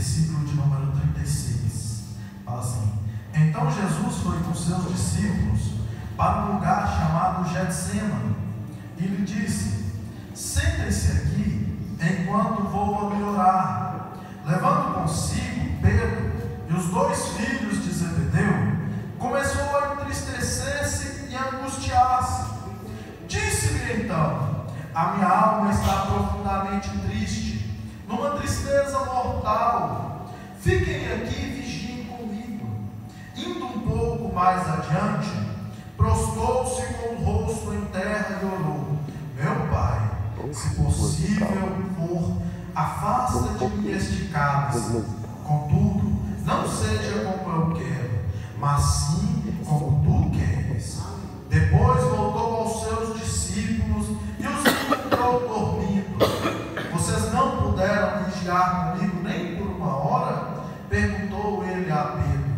versículo de número 36. Fala assim: então Jesus foi com seus discípulos para um lugar chamado Getsêmani e lhe disse: sentem-se aqui enquanto vou ali orar. Levando consigo Pedro e os 2 filhos de Zebedeu, começou a entristecer-se e angustiar-se. Disse-lhe então: a minha alma está profundamente triste, numa tristeza mortal. Fiquem aqui e vigiem comigo. Indo um pouco mais adiante, prostou-se com o rosto em terra e orou: meu Pai, se possível for, afasta de mim este cálice. Contudo, não seja como eu quero, mas sim como tu queres. Depois voltou aos seus discípulos e os encontrou dormindo. Vocês não puderam vigiar comigo nem por uma hora? Perguntou ele a Pedro.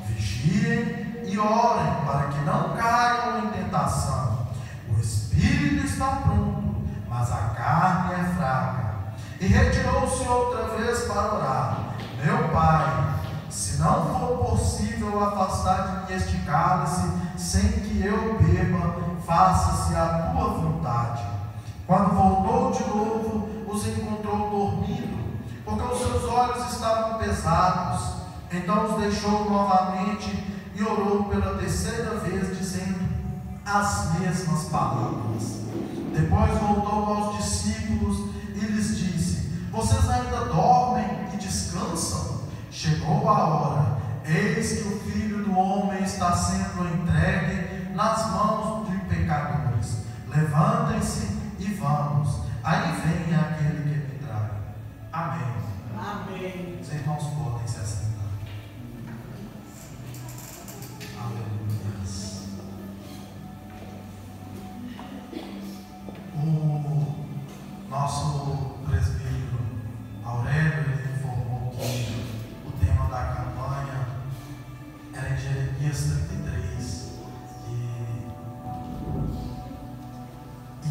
Vigiem e orem para que não caiam em tentação. O espírito está pronto, mas a carne é fraca. E retirou-se outra vez para orar: meu Pai, se não for possível afastar de mim este cálice sem que eu beba, faça-se a tua vontade. Quando voltou de novo, os encontrou dormindo, porque os seus olhos estavam pesados. Então os deixou novamente e orou pela terceira vez, dizendo as mesmas palavras. Depois voltou aos discípulos e lhes disse: vocês ainda dormem e descansam? Chegou a hora, eis que o Filho do Homem está sendo entregue nas mãos de pecadores. Levantem-se e vamos. Aí vem aquele que me trai. Amém. Amém. Os irmãos podem se assentar. Aleluia. O nosso presbítero Aurélio, ele informou que o tema da campanha era em Jeremias 33. E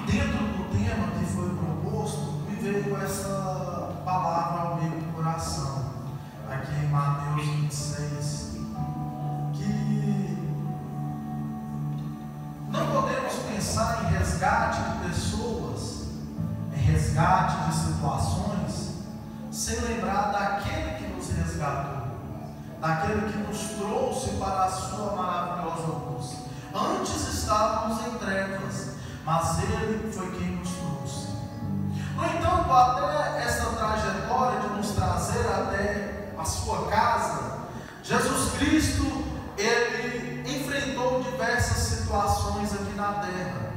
dentro do tema que foi proposto, me veio essa palavra ao meio do coração, aqui em Mateus 26, que não podemos pensar em resgate de pessoas, em resgate de situações, sem lembrar daquele que nos resgatou, daquele que nos trouxe para a sua maravilhosa luz. Antes estávamos em trevas, mas Ele foi quem nos trouxe. No entanto, até essa trajetória de nos trazer até a sua casa, Jesus Cristo, Ele enfrentou diversas situações aqui na terra.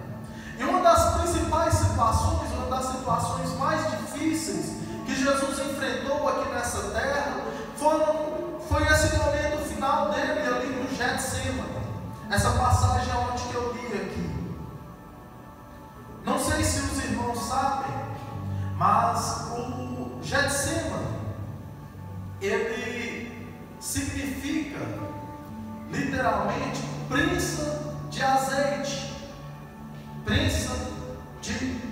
E uma das principais situações, uma das situações mais difíceis que Jesus enfrentou aqui nessa terra, foi esse momento final dele ali no Getsêmani. Essa passagem é onde que eu li aqui. Não sei se os irmãos sabem, mas o Getsêmani, ele significa literalmente prensa de azeite, prensa de...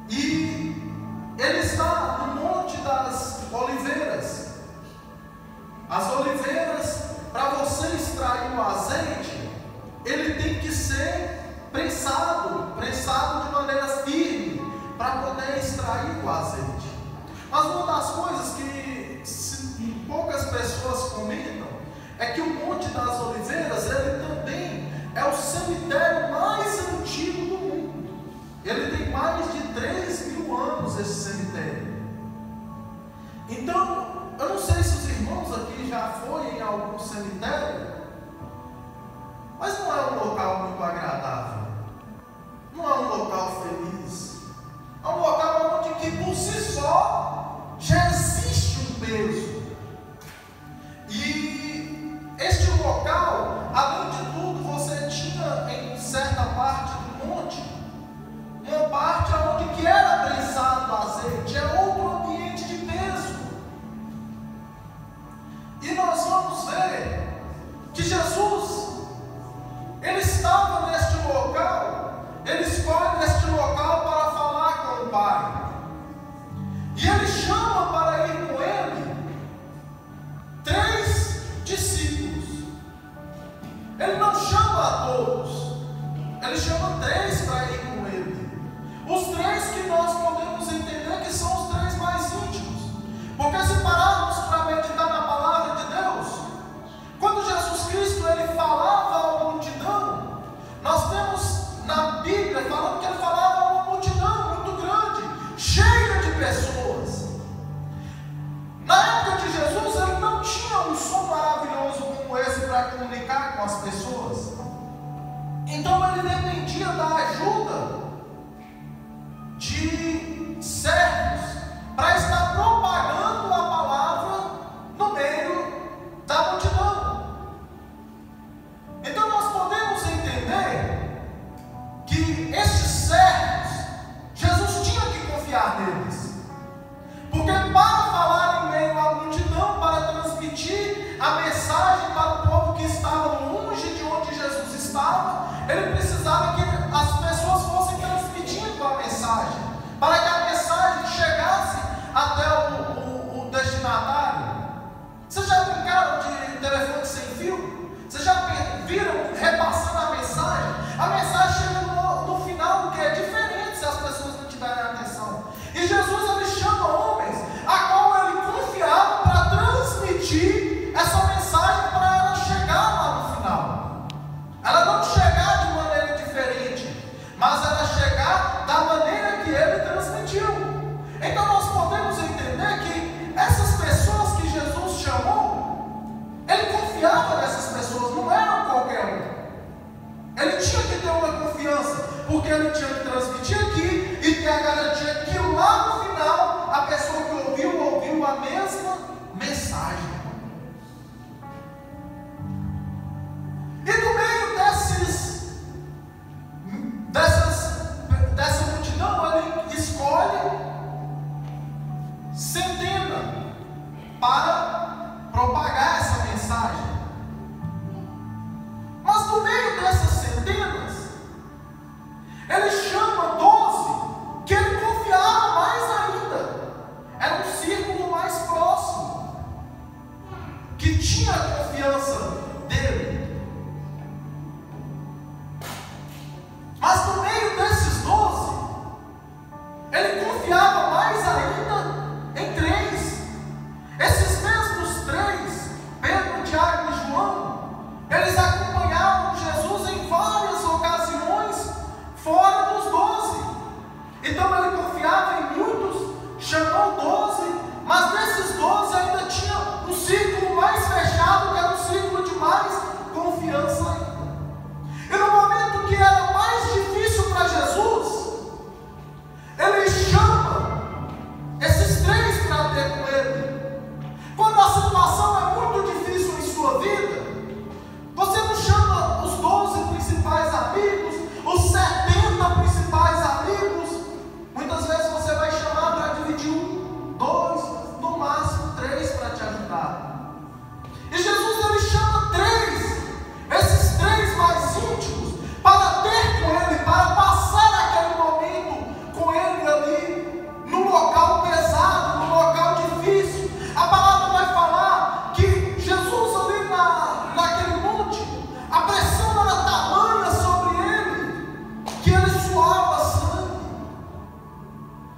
E ele está no Monte das Oliveiras. As oliveiras, para você extrair o azeite, ele tem que ser prensado de maneira firme, para poder extrair o azeite. Mas uma das coisas que poucas pessoas comentam é que o Monte das Oliveiras, ele também é o cemitério mais antigo do mundo. Ele tem mais de 3.000 anos, esse cemitério. Então, eu não sei se os irmãos aqui já foram em algum cemitério, mas não é um local muito agradável, não é um local feliz, é um local onde que por si só já existe um peso. E este local, além de tudo, você tinha em certa parte do monte uma parte onde que era pessoas. Na época de Jesus, ele não tinha um som maravilhoso como esse para comunicar com as pessoas. Então ele dependia da ajuda de servos para estar propagando a palavra no meio da multidão. Então nós podemos entender que estes servos, Jesus tinha que confiar neles, porque para falar em meio à multidão, para transmitir a mensagem para o povo que estava longe de onde Jesus estava, ele precisava que as pessoas fossem transmitindo a mensagem, para que a mensagem chegasse até o destinatário. Vocês já brincaram de telefone sem fio? Vocês já viram repassando a mensagem? A mensagem chega no final, que é diferente se as pessoas não tiverem atenção. E Jesus, ele chama homens a qual ele confiava para transmitir essa mensagem para ela chegar lá no final. Ela não chegar de maneira diferente, mas ela chegar da maneira que ele transmitiu. Então nós podemos entender que essas pessoas que Jesus chamou, ele confiava nessas pessoas, não eram qualquer um. Ele tinha que ter uma confiança, porque ele tinha que transmitir aqui e ter a garantia que lá no final a pessoa que ouviu a mesma mensagem. E no meio dessa multidão, ele escolhe centena para propagar essa mensagem. Mas no meio dessas centenas, ele chama 12, que ele confiava mais ainda. Era um círculo mais próximo, que tinha confiança dele. Mas no meio desses 12, ele confiava mais ainda em 3. Esses mesmos 3, Pedro, Tiago e João, eles acompanhavam Jesus em várias ocasiões fora dos 12. Então ele confiava em muitos, chamou 12, mas desses 12 ainda tinha um círculo mais fechado, que era um círculo de mais confiança ainda. E no momento que era mais difícil para Jesus, ele chama esses 3 para ter com ele. Quando a situação é muito difícil em sua vida, você não chama os 12 principais amigos, os 70 principais amigos. Muitas vezes você vai chamar para dividir 1, 2, no máximo 3 para te ajudar. E Jesus, ele chama 3, esses 3 mais íntimos, para ter com ele, para passar aquele momento com ele ali, no local pesado, no local difícil. A palavra vai falar que Jesus ali naquele monte, a pressão era tamanha sobre ele, que ele suava sangue.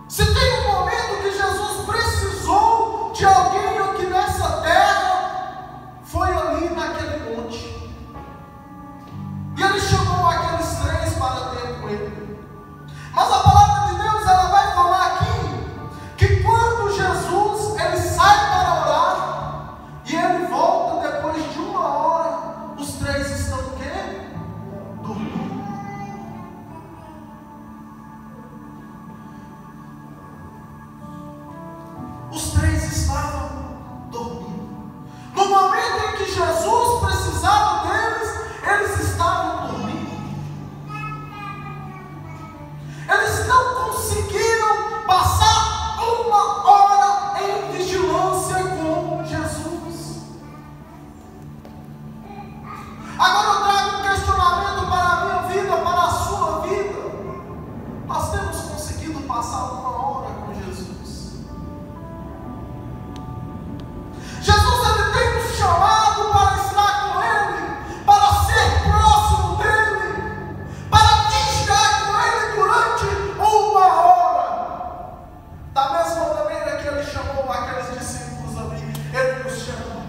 Se tem um momento que Jesus precisou de alguém aqui nessa terra, foi ali naquele monte. E ele chamou aqueles 3 para ter com ele. Mas a palavra de Deus, ela vai falar aqui que quando Jesus ele sai para orar e ele volta depois de 1 hora, os 3 estão o quê? Dormindo. Os 3 estavam dormindo. No momento em que Jesus precisava deles, eles estavam dormindo. Eles não conseguiram passar 1 hora em vigilância com Jesus. Agora eu trago um questionamento para a minha vida, para a sua vida. Nós temos conseguido passar 1 hora com Jesus? Jesus, ele tem nos chamado para estar com ele, para ser próximo dele, para estar com ele durante 1 hora. Da mesma maneira que ele chamou aqueles discípulos ali, ele nos chama.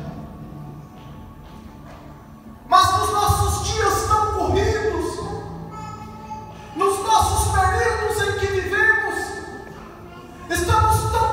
Mas nos nossos dias tão corridos, nos nossos períodos em que vivemos, estamos tão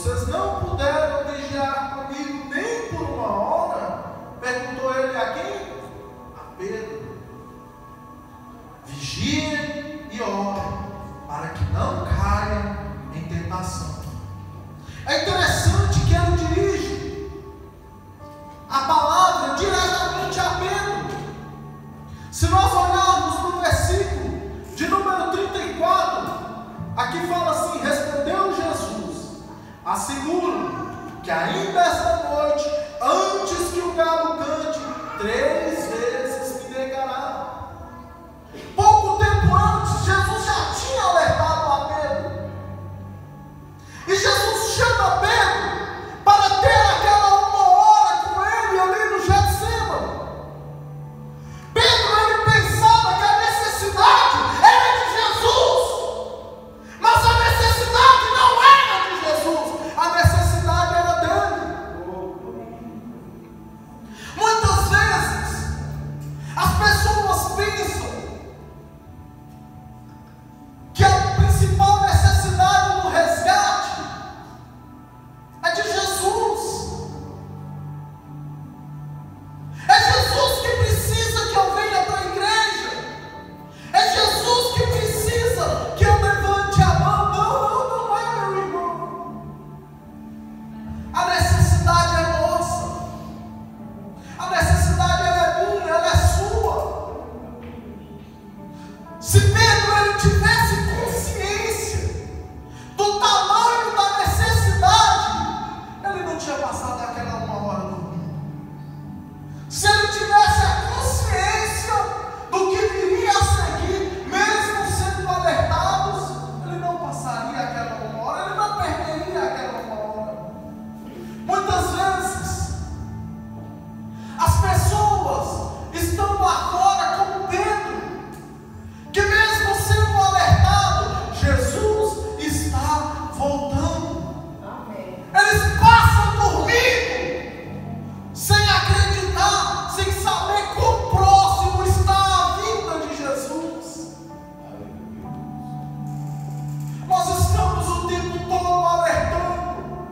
vocês não puderam vigiar comigo nem por uma hora? Perguntou ele a quem? A Pedro. Vigiem e orem, para que não caia em tentação. É interessante que ele dirige a palavra diretamente a Pedro. Se nós olharmos no versículo de número 34, aqui fala assim: respondeu Jesus, asseguro que ainda esta noite, antes que o galo cante, 3 vezes me negará. Pouco tempo antes, Jesus já tinha alertado a Pedro. E Jesus chama Pedro para ter aquela 1 hora com ele ali no Getsêmani. Pedro, ele pensava que a necessidade era de Jesus, mas a necessidade não era de Jesus, a necessidade era dele. Muitas vezes as pessoas pensam que a principal necessidade do resgate é de Jesus. É Jesus que precisa que eu venha para a igreja. É Jesus que precisa que eu levante a mão. Não é, meu irmão. A necessidade é nossa. A necessidade ela é minha, ela é sua. Se Pedro ele tivesse consciência do tamanho da necessidade, ele não tinha passado aquela 1 hora dormindo. Se ele tivesse a consciência do que viria a seguir, mesmo sendo alertados, ele não passaria aquela 1 hora, ele não perderia aquela 1 hora. Muitas vezes as pessoas estão lá fora como Pedro, que mesmo sendo alertado, Jesus está voltando. Amém. Eles passam dormindo, sem acreditar, sem saber quão próximo está a vinda de Jesus. Nós estamos o tempo todo alertando.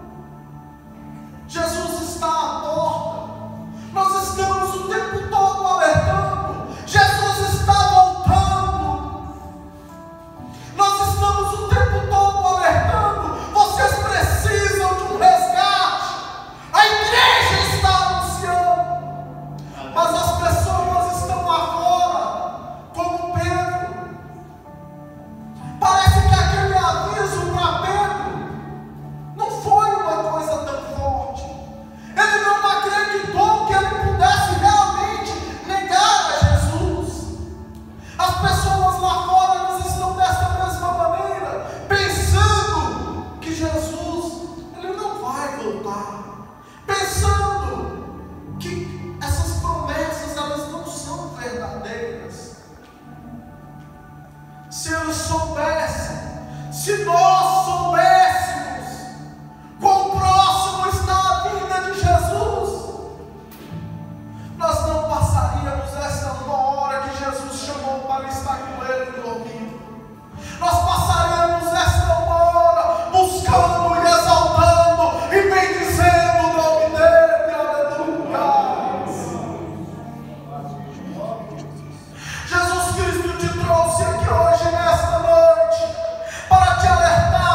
Jesus está à porta. Nós estamos o tempo todo alertando. Jesus está voltando. Nós estamos o tempo todo alertando. Vocês precisam de um resgate. A igreja está anunciando. Mas as pessoas estão lá fora, como Pedro. Parece que aquele aviso para Pedro não foi uma coisa tão forte. Ele não acreditou que ele pudesse realmente negar a Jesus. As pessoas lá fora elas estão dessa mesma maneira, pensando que Jesus ele não vai voltar, pensando que essas promessas elas não são verdadeiras. Se eles soubessem, se nós soubéssemos quão próximo está a vinda de Jesus, nós não passaríamos essa 1 hora que Jesus chamou para estar com ele dormindo. Nós passaríamos essa 1 hora buscando e exaltando e bendizendo o nome dele. Aleluia. Jesus Cristo te trouxe aqui hoje nesta noite para te alertar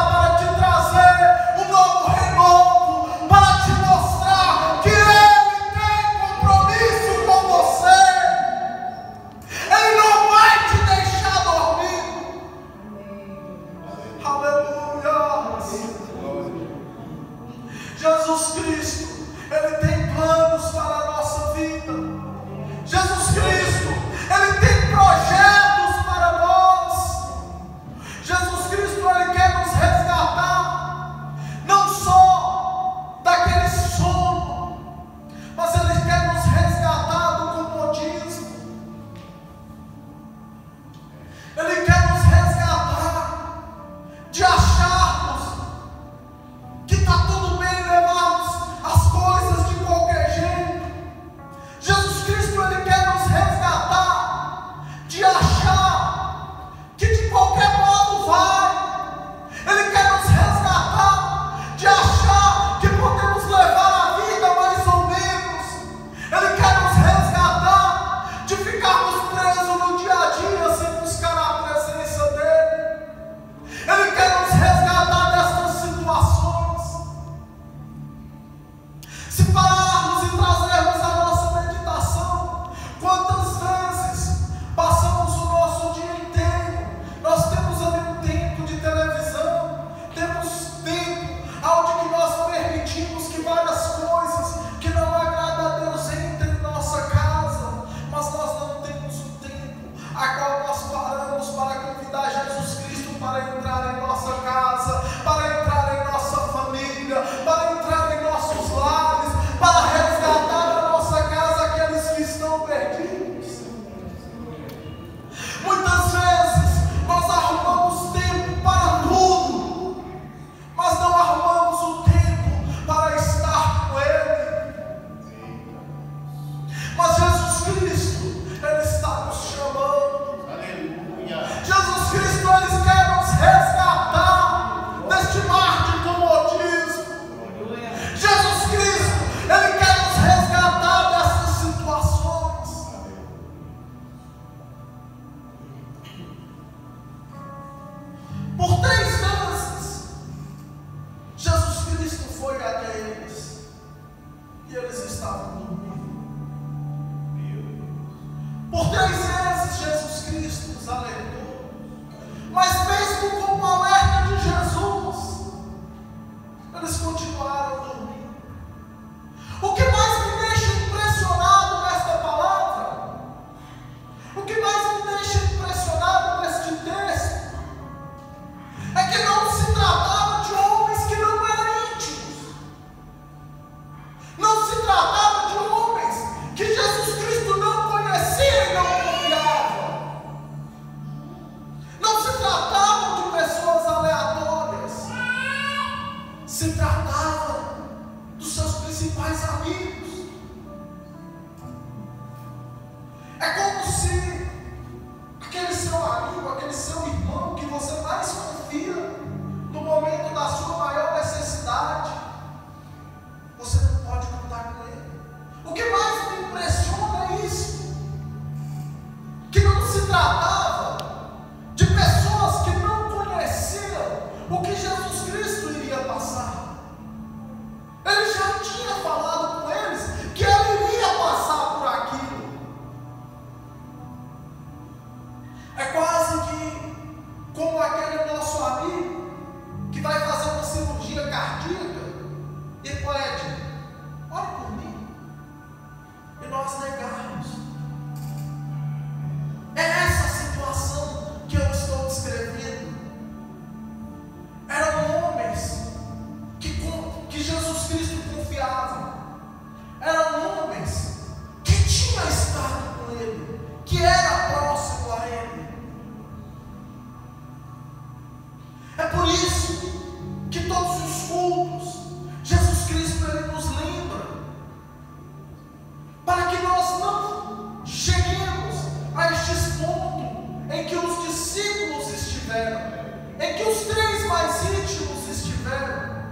em que os três mais íntimos estiveram,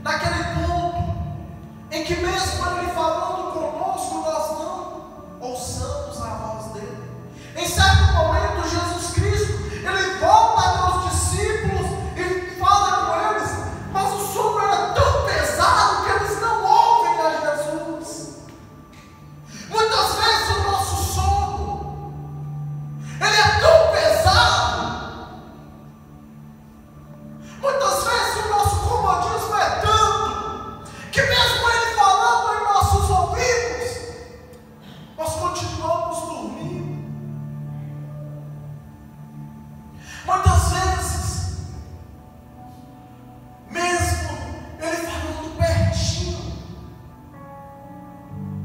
naquele ponto em que mesmo Ele falando conosco, nós não ouçamos a voz dEle. Em certo momento, Jesus Cristo, Ele volta aos discípulos e fala com eles, mas o sono era tão pesado que eles não ouvem a Jesus. Muitas vezes o nosso sono, ele é tão pesado. Muitas vezes o nosso comodismo é tanto que mesmo Ele falando em nossos ouvidos, nós continuamos dormindo. Muitas vezes, mesmo Ele falando pertinho,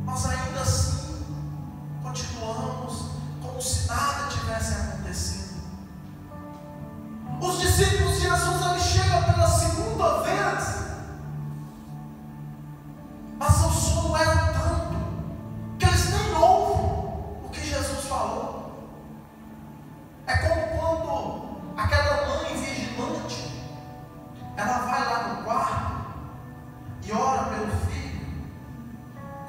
nós ainda assim continuamos como se nada tivesse acontecido. Os discípulos de Jesus, ele chega pela segunda vez, mas o sono era tanto que eles nem ouvem o que Jesus falou. É como quando aquela mãe vigilante, ela vai lá no quarto e ora pelo filho,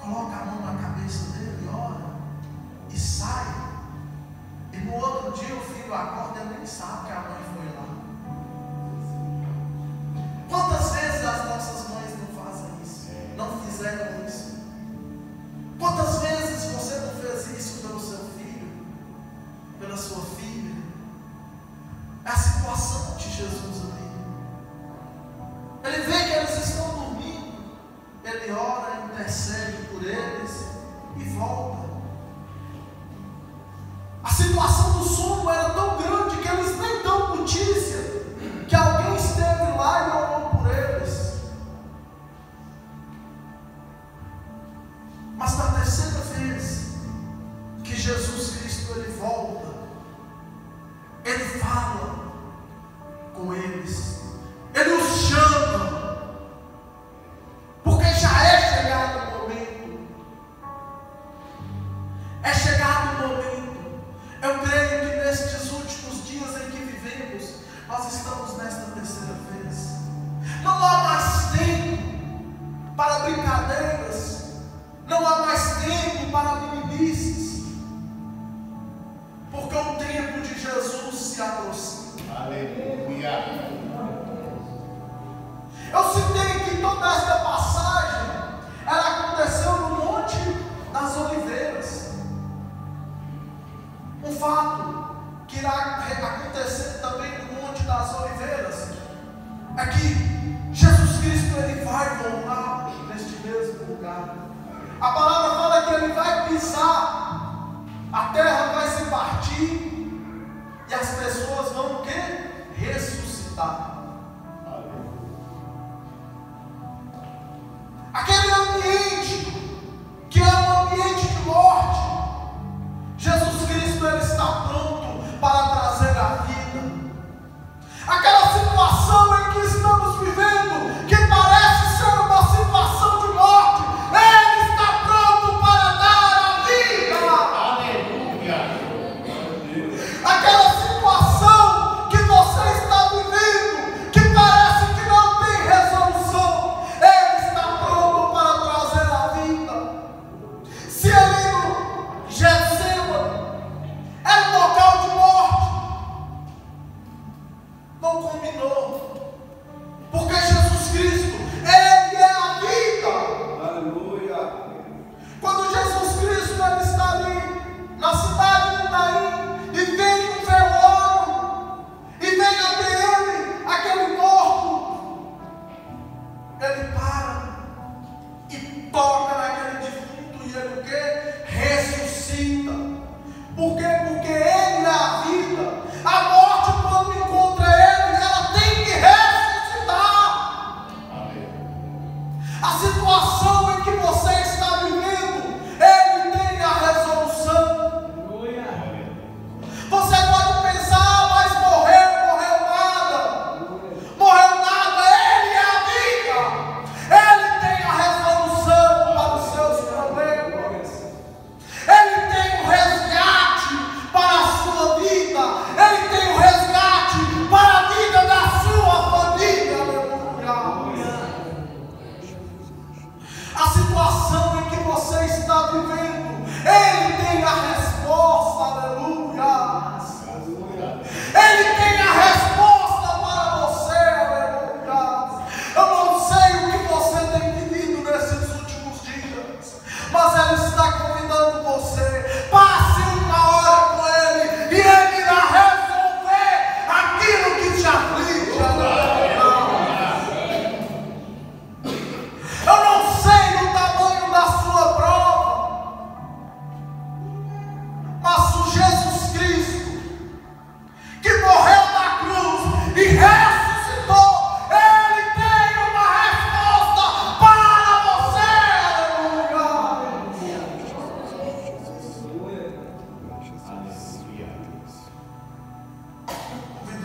coloca a mão na cabeça dele, ora e sai, e no outro dia o filho acorda e ele nem sabe que a mãe foi lá. Quantas vezes as nossas mães não fazem isso? Não fizeram isso? Quantas vezes você não fez isso pelo seu filho, pela sua filha? É a situação de Jesus ali. Ele vê que eles estão dormindo, ele ora, intercede por eles e volta. A situação do sono era tão grande que eles nem dão notícia que alguém esteve lá e orou por eles. Mas na terceira vez que Jesus Cristo ele volta, ele fala com eles, ele os chama, porque já é chegado o momento. É chegado o momento. Eu creio que nestes últimos dias em que vivemos, nós estamos nesta terceira vez. Não há mais tempo para brincadeiras, não há mais tempo para meninices, porque o tempo de Jesus se aproxima. Aleluia. Eu citei que toda esta passagem, ela aconteceu no Monte das Oliveiras. Um fato que irá acontecer também no Monte das Oliveiras é que Jesus Cristo ele vai voltar neste mesmo lugar. A palavra fala que ele vai pisar, a terra vai se partir e as pessoas vão o quê? Ressuscitar. Aquele ambiente que é um ambiente de morte, Jesus Cristo ele está pronto para trazer a vida. Aquela situação em que estamos vivendo, que parece ser uma situação de morte, Ele está pronto para dar a vida. Aleluia. Aquela situação que você está vivendo, que parece que não tem resolução, Ele está pronto para trazer a vida. Se ali no Getsemane era um local de morte, não combinou, porque Jesus Cristo, Ele é a vida. Aleluia. Quando Jesus Cristo ele está ali na cidade de Naim e vem um velório e vem até ele aquele morto, ele para e toca naquele defunto e ele o quê? Ressuscita. Por quê? Porque ele é a vida. A morte, quando encontra ele, ela tem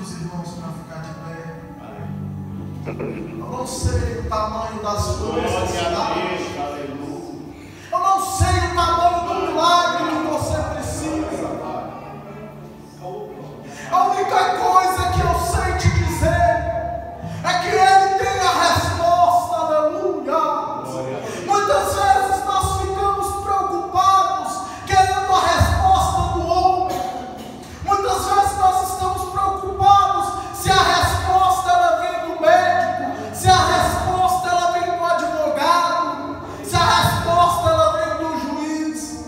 convido os irmãos para ficar de pé. Eu não sei o tamanho das coisas. Eu não sei o tamanho do milagre que você precisa. A única coisa que eu sei te dizer é que Ele tem a resposta, aleluia. Muitas vezes nós ficamos preocupados, querendo a resposta do homem. Muitas vezes nós estamos preocupados se a resposta ela vem do médico, se a resposta ela vem do advogado, se a resposta ela vem do juiz.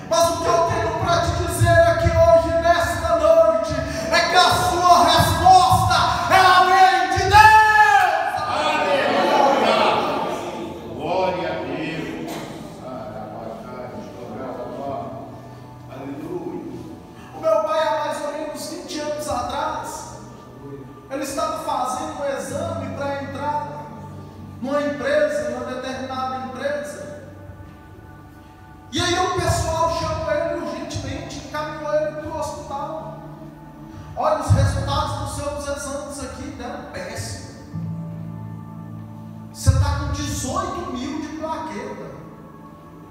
Mas o que eu tenho para te dizer aqui hoje, nesta noite, é que a sua resposta, ela vem de Deus! Aleluia! Glória a Deus! Aleluia! O meu pai, há mais ou menos 20 anos atrás, ele estava fazendo um exame para entrar numa empresa, numa determinada empresa. E aí o pessoal chamou ele urgentemente, encaminhou ele para o hospital. Olha, os resultados dos seus exames aqui deram péssimo. Você está com 18 mil de plaqueta.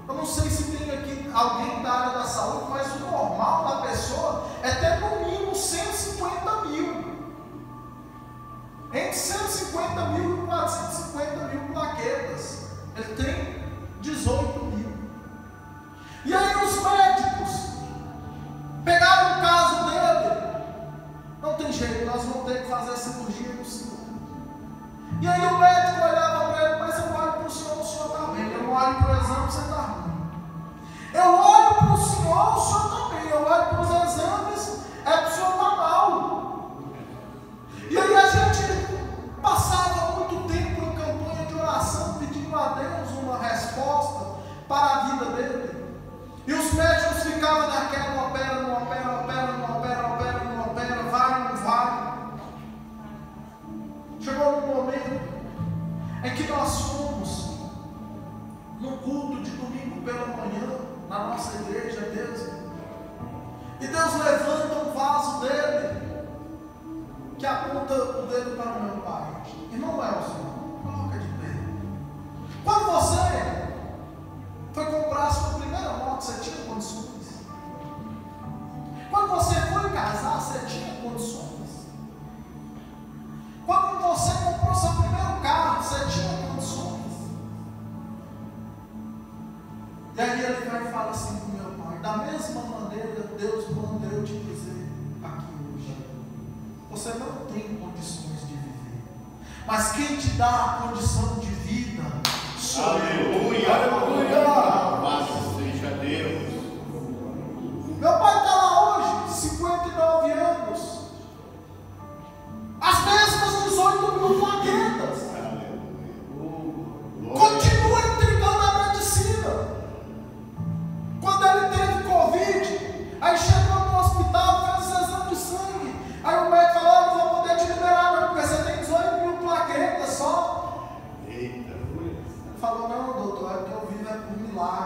Eu não sei se tem aqui alguém da área da saúde, mas o normal da pessoa é ter no mínimo 150 mil. Entre 150 mil e 450 mil plaquetas. Ele tem 18 mil. E aí os médicos pegaram o caso dele. Não tem jeito, nós vamos ter que fazer a cirurgia no senhor. E aí o médico olhava para ele, mas eu olho para o senhor está bem. Eu olho para o exame, você está ruim. Eu olho para o senhor está bem. Eu olho para os exames, para o senhor está mal. E aí a gente passava muito tempo em campanha de oração, pedindo a Deus uma resposta para a vida dele. E os médicos ficavam naquela, não opera, não opera, opera, não opera, opera, não opera, vai, não vai. Chegou um momento em que nós fomos no culto de domingo pela manhã, na nossa igreja mesmo. E Deus levanta um vaso dele, que aponta o dedo para o meu pai. Irmão Elson, coloca de pé. Quando você foi comprar a sua primeira moto, você tinha condições? Quando você foi casar, você tinha condições? Quando você comprou seu primeiro carro, você tinha condições? E aí ele vai e fala assim para o meu pai: da mesma maneira, Deus manda eu te dizer aqui hoje: você não tem condições de viver, mas quem te dá a condição de vida sou eu. Aleluia! Aleluia! Louvado seja Deus! Meu pai está lá hoje, 59 anos, as mesmas 18 mil plaquetas, continua entregando a medicina. Quando ele teve Covid, aí chegou no hospital, fez exame de sangue, aí o médico falou: não vou poder te liberar não, porque você tem 18 mil plaquetas só. Eita! Ele falou: não, doutor, é porque eu vivo é por milagre.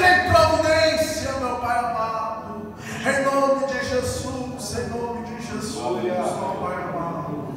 Entre em providência, meu Pai amado. Em nome de Jesus, em nome de Jesus, ó Pai amado.